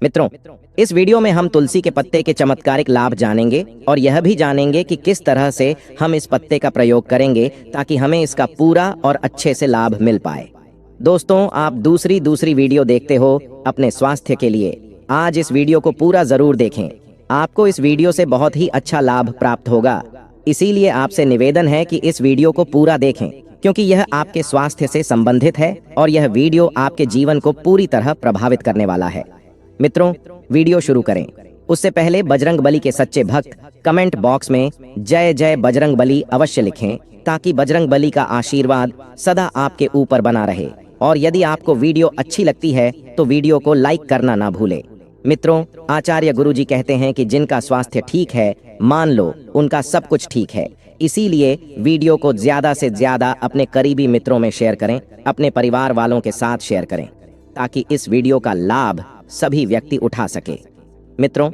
मित्रों, इस वीडियो में हम तुलसी के पत्ते के चमत्कारिक लाभ जानेंगे और यह भी जानेंगे कि किस तरह से हम इस पत्ते का प्रयोग करेंगे ताकि हमें इसका पूरा और अच्छे से लाभ मिल पाए। दोस्तों, आप दूसरी वीडियो देखते हो अपने स्वास्थ्य के लिए। आज इस वीडियो को पूरा जरूर देखें। आपको इस वीडियो से बहुत ही अच्छा लाभ प्राप्त होगा। इसीलिए आपसे निवेदन है कि इस वीडियो को पूरा देखें, क्योंकि यह आपके स्वास्थ्य से संबंधित है और यह वीडियो आपके जीवन को पूरी तरह प्रभावित करने वाला है। मित्रों, वीडियो शुरू करें उससे पहले बजरंग बली के सच्चे भक्त कमेंट बॉक्स में जय जय बजरंग बली अवश्य लिखें, ताकि बजरंग बली का आशीर्वाद सदा आपके ऊपर बना रहे। और यदि आपको वीडियो अच्छी लगती है तो वीडियो को लाइक करना ना भूलें। मित्रों, आचार्य गुरुजी कहते हैं कि जिनका स्वास्थ्य ठीक है, मान लो उनका सब कुछ ठीक है। इसीलिए वीडियो को ज्यादा से ज्यादा अपने करीबी मित्रों में शेयर करें, अपने परिवार वालों के साथ शेयर करें, ताकि इस वीडियो का लाभ सभी व्यक्ति उठा सके। मित्रों,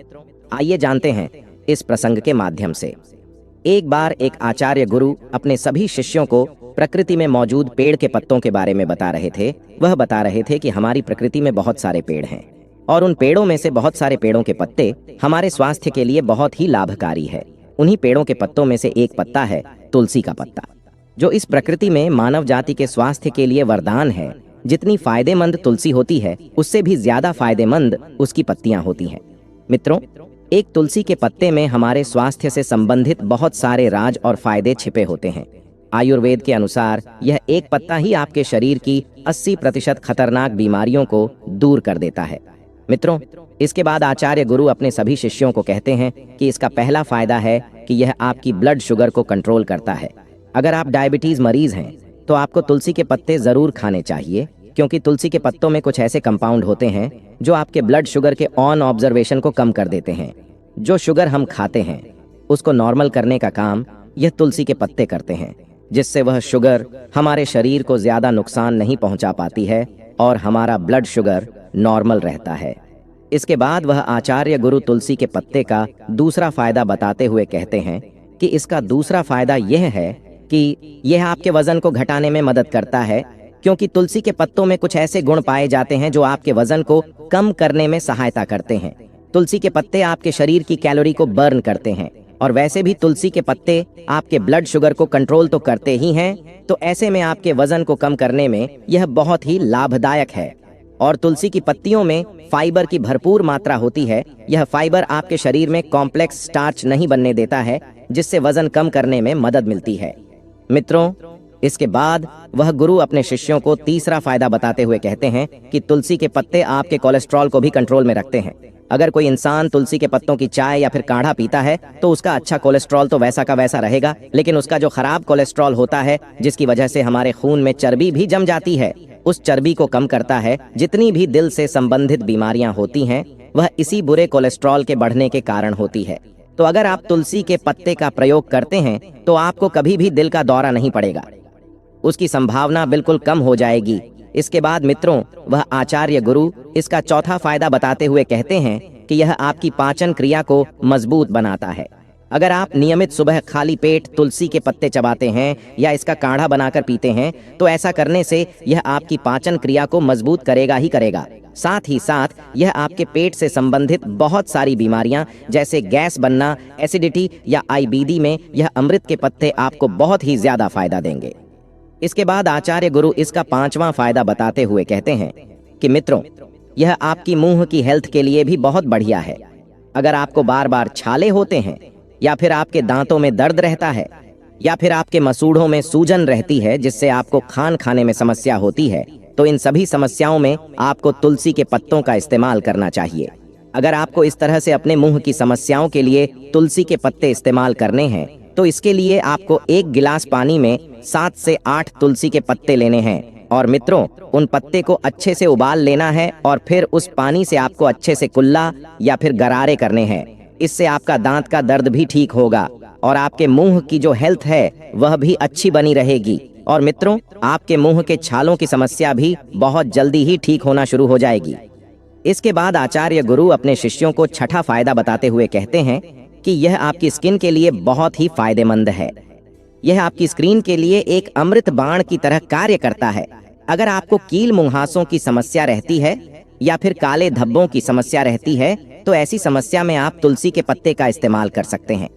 आइए जानते हैं इस प्रसंग के माध्यम से। एक बार एक आचार्य गुरु अपने सभी शिष्यों को प्रकृति में मौजूद पेड़ के पत्तों के बारे में बता रहे थे। वह बता रहे थे कि हमारी प्रकृति में बहुत सारे पेड़ हैं और उन पेड़ों में से बहुत सारे पेड़ों के पत्ते हमारे स्वास्थ्य के लिए बहुत ही लाभकारी है। उन्हीं पेड़ों के पत्तों में से एक पत्ता है तुलसी का पत्ता, जो इस प्रकृति में मानव जाति के स्वास्थ्य के लिए वरदान है। जितनी फायदेमंद तुलसी होती है, उससे भी ज्यादा फायदेमंद उसकी पत्तियां होती हैं। मित्रों, एक तुलसी के पत्ते में हमारे स्वास्थ्य से संबंधित बहुत सारे राज और फायदे छिपे होते हैं। आयुर्वेद के अनुसार यह एक पत्ता ही आपके शरीर की 80% खतरनाक बीमारियों को दूर कर देता है। मित्रों, इसके बाद आचार्य गुरु अपने सभी शिष्यों को कहते हैं कि इसका पहला फायदा है कि यह आपकी ब्लड शुगर को कंट्रोल करता है। अगर आप डायबिटीज मरीज हैं तो आपको तुलसी के पत्ते जरूर खाने चाहिए, क्योंकि तुलसी के पत्तों में कुछ ऐसे कंपाउंड होते हैं जो आपके ब्लड शुगर के ऑन ऑब्जर्वेशन को कम कर देते हैं। जो शुगर हम खाते हैं उसको नॉर्मल करने का काम यह तुलसी के पत्ते करते हैं, जिससे वह शुगर हमारे शरीर को ज्यादा नुकसान नहीं पहुंचा पाती है और हमारा ब्लड शुगर नॉर्मल रहता है। इसके बाद वह आचार्य गुरु तुलसी के पत्ते का दूसरा फायदा बताते हुए कहते हैं कि इसका दूसरा फायदा यह है कि यह आपके वजन को घटाने में मदद करता है, क्योंकि तुलसी के पत्तों में कुछ ऐसे गुण पाए जाते हैं जो आपके वजन को कम करने में सहायता करते हैं। तुलसी के पत्ते आपके शरीर की कैलोरी को बर्न करते हैं, और वैसे भी तुलसी के पत्ते आपके ब्लड शुगर को कंट्रोल तो करते ही हैं, तो ऐसे में आपके वजन को कम करने में यह बहुत ही लाभदायक है। और तुलसी की पत्तियों में फाइबर की भरपूर मात्रा होती है। यह फाइबर आपके शरीर में कॉम्प्लेक्स स्टार्च नहीं बनने देता है, जिससे वजन कम करने में मदद मिलती है। मित्रों, इसके बाद वह गुरु अपने शिष्यों को तीसरा फायदा बताते हुए कहते हैं कि तुलसी के पत्ते आपके कोलेस्ट्रॉल को भी कंट्रोल में रखते हैं। अगर कोई इंसान तुलसी के पत्तों की चाय या फिर काढ़ा पीता है तो उसका अच्छा कोलेस्ट्रॉल तो वैसा का वैसा रहेगा, लेकिन उसका जो खराब कोलेस्ट्रॉल होता है, जिसकी वजह से हमारे खून में चर्बी भी जम जाती है, उस चर्बी को कम करता है। जितनी भी दिल से संबंधित बीमारियां होती हैं, वह इसी बुरे कोलेस्ट्रॉल के बढ़ने के कारण होती है। तो अगर आप तुलसी के पत्ते का प्रयोग करते हैं तो आपको कभी भी दिल का दौरा नहीं पड़ेगा, उसकी संभावना बिल्कुल कम हो जाएगी। इसके बाद मित्रों, वह आचार्य गुरु इसका चौथा फायदा बताते हुए कहते हैं कि यह आपकी पाचन क्रिया को मजबूत बनाता है। अगर आप नियमित सुबह खाली पेट तुलसी के पत्ते चबाते हैं या इसका काढ़ा बनाकर पीते हैं, तो ऐसा करने से यह आपकी पाचन क्रिया को मजबूत करेगा ही करेगा। साथ ही साथ यह आपके पेट से संबंधित बहुत सारी बीमारियां जैसे गैस बनना, एसिडिटी या आईबीडी में यह अमृत के पत्ते आपको बहुत ही ज्यादा फायदा देंगे। इसके बाद आचार्य गुरु इसका पांचवा फायदा बताते हुए कहते हैं कि मित्रों, यह आपकी मुंह की हेल्थ के लिए भी बहुत बढ़िया है। अगर आपको बार बार छाले होते हैं, या फिर आपके दांतों में दर्द रहता है, या फिर आपके मसूड़ों में सूजन रहती है जिससे आपको खान खाने में समस्या होती है, तो इन सभी समस्याओं में आपको तुलसी के पत्तों का इस्तेमाल करना चाहिए। अगर आपको इस तरह से अपने मुंह की समस्याओं के लिए तुलसी के पत्ते इस्तेमाल करने हैं, तो इसके लिए आपको 1 गिलास पानी में 7 से 8 तुलसी के पत्ते लेने हैं। और मित्रों, उन पत्ते को अच्छे से उबाल लेना है और फिर उस पानी से आपको अच्छे से कुल्ला या फिर गरारे करने हैं। इससे आपका दांत का दर्द भी ठीक होगा और आपके मुंह की जो हेल्थ है वह भी अच्छी बनी रहेगी। और मित्रों, आपके मुंह के छालों की समस्या भी बहुत जल्दी ही ठीक होना शुरू हो जाएगी। इसके बाद आचार्य गुरु अपने शिष्यों को छठा फायदा बताते हुए कहते हैं कि यह आपकी स्किन के लिए बहुत ही फायदेमंद है। यह आपकी स्किन के लिए एक अमृत बाण की तरह कार्य करता है। अगर आपको कील मुहासों की समस्या रहती है या फिर काले धब्बों की समस्या रहती है तो ऐसी समस्या में आप तुलसी के पत्ते का इस्तेमाल कर सकते हैं।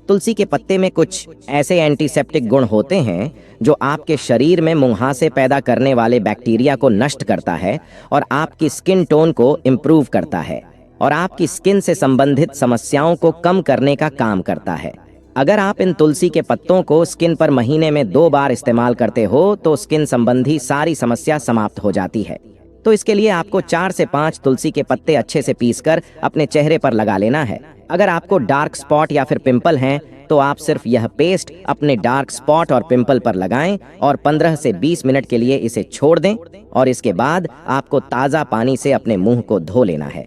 तुलसी के पत्ते में कुछ ऐसे एंटीसेप्टिक गुण होते हैं जो आपके शरीर में मुहासे पैदा करने वाले बैक्टीरिया को नष्ट करता है और आपकी स्किन टोन को इम्प्रूव करता है और आपकी स्किन से संबंधित समस्याओं को कम करने का काम करता है। अगर आप इन तुलसी के पत्तों को स्किन पर महीने में 2 बार इस्तेमाल करते हो तो स्किन संबंधी सारी समस्या समाप्त हो जाती है। तो इसके लिए आपको 4 से 5 तुलसी के पत्ते अच्छे से पीसकर अपने चेहरे पर लगा लेना है। अगर आपको डार्क स्पॉट या फिर पिंपल हैं तो आप सिर्फ यह पेस्ट अपने डार्क स्पॉट और पिंपल पर लगाएं और 15 से 20 मिनट के लिए इसे छोड़ दें और इसके बाद आपको ताज़ा पानी से अपने मुंह को धो लेना है।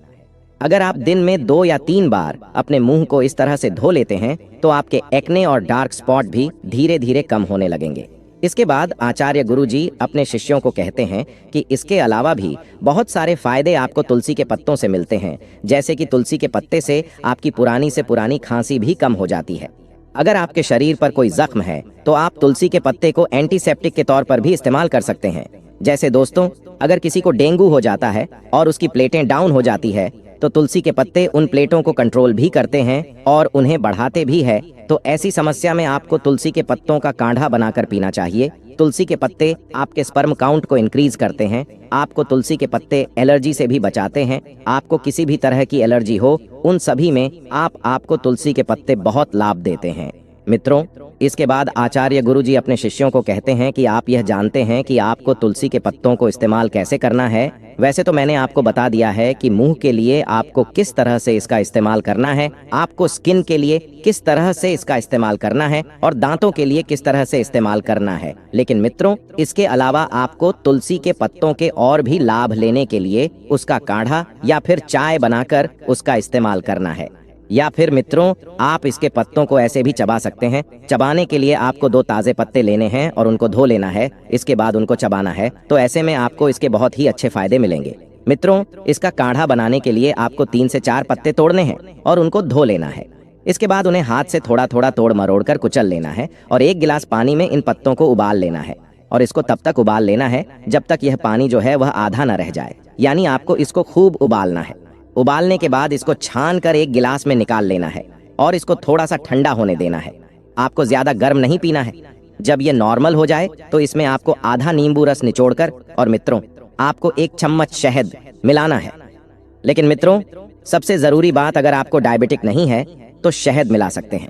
अगर आप दिन में 2 या 3 बार अपने मुंह को इस तरह से धो लेते हैं तो आपके एक्ने और डार्क स्पॉट भी धीरे धीरे कम होने लगेंगे। इसके बाद आचार्य गुरुजी अपने शिष्यों को कहते हैं कि इसके अलावा भी बहुत सारे फायदे आपको तुलसी के पत्तों से मिलते हैं, जैसे कि तुलसी के पत्ते से आपकी पुरानी से पुरानी खांसी भी कम हो जाती है। अगर आपके शरीर पर कोई जख्म है तो आप तुलसी के पत्ते को एंटीसेप्टिक के तौर पर भी इस्तेमाल कर सकते हैं। जैसे दोस्तों, अगर किसी को डेंगू हो जाता है और उसकी प्लेटें डाउन हो जाती है तो तुलसी के पत्ते उन प्लेटों को कंट्रोल भी करते हैं और उन्हें बढ़ाते भी है। तो ऐसी समस्या में आपको तुलसी के पत्तों का काढ़ा बनाकर पीना चाहिए। तुलसी के पत्ते आपके स्पर्म काउंट को इंक्रीज करते हैं। आपको तुलसी के पत्ते एलर्जी से भी बचाते हैं। आपको किसी भी तरह की एलर्जी हो उन सभी में आपको तुलसी के पत्ते बहुत लाभ देते हैं। मित्रों, इसके बाद आचार्य गुरुजी अपने शिष्यों को कहते हैं कि आप यह जानते हैं कि आपको तुलसी के पत्तों को इस्तेमाल कैसे करना है। वैसे तो मैंने आपको बता दिया है कि मुंह के लिए आपको किस तरह से इसका इस्तेमाल करना है, आपको स्किन के लिए किस तरह से इसका इस्तेमाल करना है और दांतों के लिए किस तरह से इस्तेमाल करना है। लेकिन मित्रों, इसके अलावा आपको तुलसी के पत्तों के और भी लाभ लेने के लिए उसका काढ़ा या फिर चाय बनाकर उसका इस्तेमाल करना है। या फिर मित्रों, आप इसके पत्तों को ऐसे भी चबा सकते हैं। चबाने के लिए आपको 2 ताज़े पत्ते लेने हैं और उनको धो लेना है। इसके बाद उनको चबाना है। तो ऐसे में आपको इसके बहुत ही अच्छे फायदे मिलेंगे। मित्रों, इसका काढ़ा बनाने के लिए आपको 3 से 4 पत्ते तोड़ने हैं और उनको धो लेना है। इसके बाद उन्हें हाथ से थोड़ा थोड़ा तोड़ मरोड़ कर कुचल लेना है और 1 गिलास पानी में इन पत्तों को उबाल लेना है और इसको तब तक उबाल लेना है जब तक यह पानी जो है वह आधा न रह जाए। यानी आपको इसको खूब उबालना है। उबालने के बाद इसको छान कर 1 गिलास में निकाल लेना है और इसको थोड़ा सा ठंडा होने देना है। आपको ज्यादा गर्म नहीं पीना है। जब ये नॉर्मल हो जाए तो इसमें आपको आधा नींबू रस निचोड़कर और मित्रों, आपको 1 चम्मच शहद मिलाना है। लेकिन मित्रों, सबसे जरूरी बात, अगर आपको डायबिटिक नहीं है तो शहद मिला सकते हैं।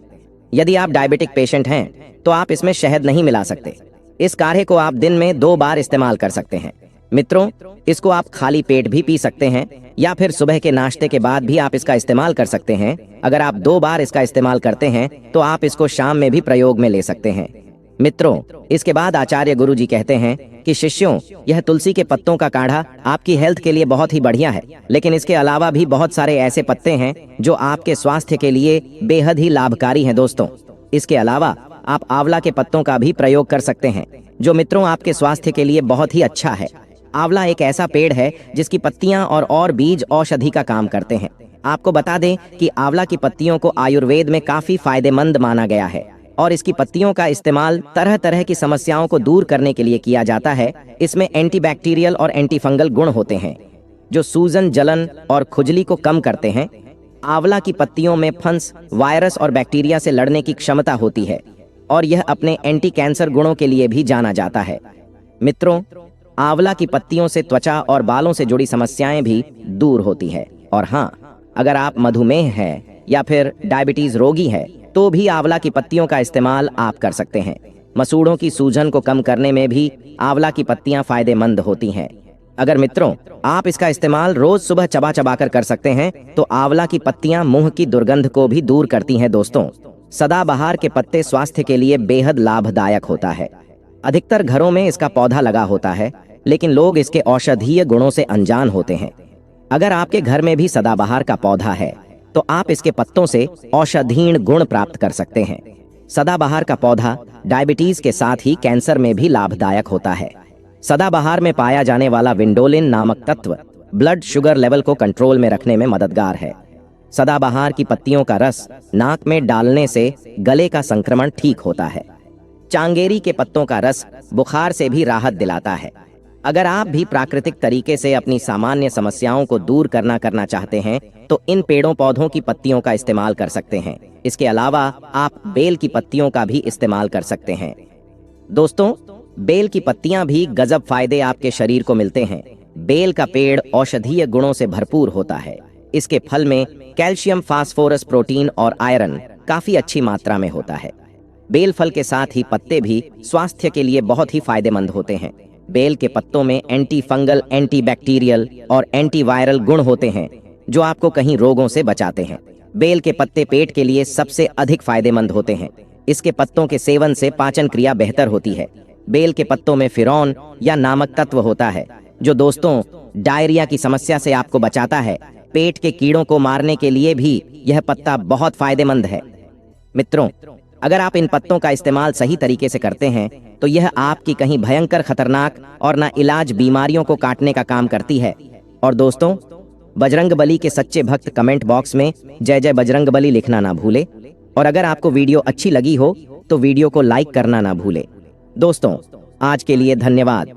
यदि आप डायबिटिक पेशेंट हैं तो आप इसमें शहद नहीं मिला सकते। इस काढ़े को आप दिन में 2 बार इस्तेमाल कर सकते हैं। मित्रों, इसको आप खाली पेट भी पी सकते हैं या फिर सुबह के नाश्ते के बाद भी आप इसका इस्तेमाल कर सकते हैं। अगर आप 2 बार इसका इस्तेमाल करते हैं तो आप इसको शाम में भी प्रयोग में ले सकते हैं। मित्रों, इसके बाद आचार्य गुरुजी कहते हैं कि शिष्यों, यह तुलसी के पत्तों का काढ़ा आपकी हेल्थ के लिए बहुत ही बढ़िया है, लेकिन इसके अलावा भी बहुत सारे ऐसे पत्ते हैं जो आपके स्वास्थ्य के लिए बेहद ही लाभकारी हैं। दोस्तों, इसके अलावा आप आंवला के पत्तों का भी प्रयोग कर सकते हैं, जो मित्रों आपके स्वास्थ्य के लिए बहुत ही अच्छा है। आंवला एक ऐसा पेड़ है जिसकी पत्तियां और बीज औषधि का काम करते हैं। आपको बता दें कि आंवला की पत्तियों को आयुर्वेद में काफी फायदेमंद माना गया है और इसकी पत्तियों का इस्तेमाल तरह तरह की समस्याओं को दूर करने के लिए किया जाता है। इसमें एंटीबैक्टीरियल और एंटीफंगल गुण होते हैं जो सूजन, जलन और खुजली को कम करते हैं। आंवला की पत्तियों में फंस, वायरस और बैक्टीरिया से लड़ने की क्षमता होती है और यह अपने एंटी कैंसर गुणों के लिए भी जाना जाता है। मित्रों, आंवला की पत्तियों से त्वचा और बालों से जुड़ी समस्याएं भी दूर होती है। और हाँ, अगर आप मधुमेह हैं या फिर डायबिटीज रोगी हैं तो भी आंवला की पत्तियों का इस्तेमाल आप कर सकते हैं। मसूड़ों की सूजन को कम करने में भी आंवला की पत्तियां फायदेमंद होती हैं। अगर मित्रों आप इसका इस्तेमाल रोज सुबह चबा चबा कर सकते हैं तो आंवला की पत्तियां मुंह की दुर्गंध को भी दूर करती हैं। दोस्तों, सदाबहार के पत्ते स्वास्थ्य के लिए बेहद लाभदायक होता है। अधिकतर घरों में इसका पौधा लगा होता है, लेकिन लोग इसके औषधीय गुणों से अनजान होते हैं। अगर आपके घर में भी सदाबहार का पौधा है तो आप इसके पत्तों से औषधीय गुण प्राप्त कर सकते हैं। सदाबहार का पौधा डायबिटीज के साथ ही कैंसर में भी लाभदायक होता है। सदाबहार में पाया जाने वाला विंडोलिन नामक तत्व ब्लड शुगर लेवल को कंट्रोल में रखने में मददगार है। सदाबहार की पत्तियों का रस नाक में डालने से गले का संक्रमण ठीक होता है। चांगेरी के पत्तों का रस बुखार से भी राहत दिलाता है। अगर आप भी प्राकृतिक तरीके से अपनी सामान्य समस्याओं को दूर करना चाहते हैं तो इन पेड़ों पौधों की पत्तियों का इस्तेमाल कर सकते हैं। इसके अलावा आप बेल की पत्तियों का भी इस्तेमाल कर सकते हैं। दोस्तों, बेल की पत्तियां भी गजब फायदे आपके शरीर को मिलते हैं। बेल का पेड़ औषधीय गुणों से भरपूर होता है। इसके फल में कैल्शियम, फास्फोरस, प्रोटीन और आयरन काफी अच्छी मात्रा में होता है। बेल फल के साथ ही पत्ते भी स्वास्थ्य के लिए बहुत ही फायदेमंद होते हैं। बेल के पत्तों में एंटी फंगल, एंटी बैक्टीरियल और एंटीवायरल गुण होते हैं जो आपको कई रोगों से बचाते हैं। बेल के पत्ते पेट के लिए सबसे अधिक फायदेमंद होते हैं। इसके पत्तों के सेवन से पाचन क्रिया बेहतर होती है। बेल के पत्तों में फिरौन या नामक तत्व होता है जो दोस्तों डायरिया की समस्या से आपको बचाता है। पेट के कीड़ों को मारने के लिए भी यह पत्ता बहुत फायदेमंद है। मित्रों, अगर आप इन पत्तों का इस्तेमाल सही तरीके से करते हैं तो यह आपकी कहीं भयंकर, खतरनाक और ना इलाज बीमारियों को काटने का काम करती है। और दोस्तों, बजरंगबली के सच्चे भक्त कमेंट बॉक्स में जय जय बजरंगबली लिखना ना भूले। और अगर आपको वीडियो अच्छी लगी हो तो वीडियो को लाइक करना ना भूले। दोस्तों, आज के लिए धन्यवाद।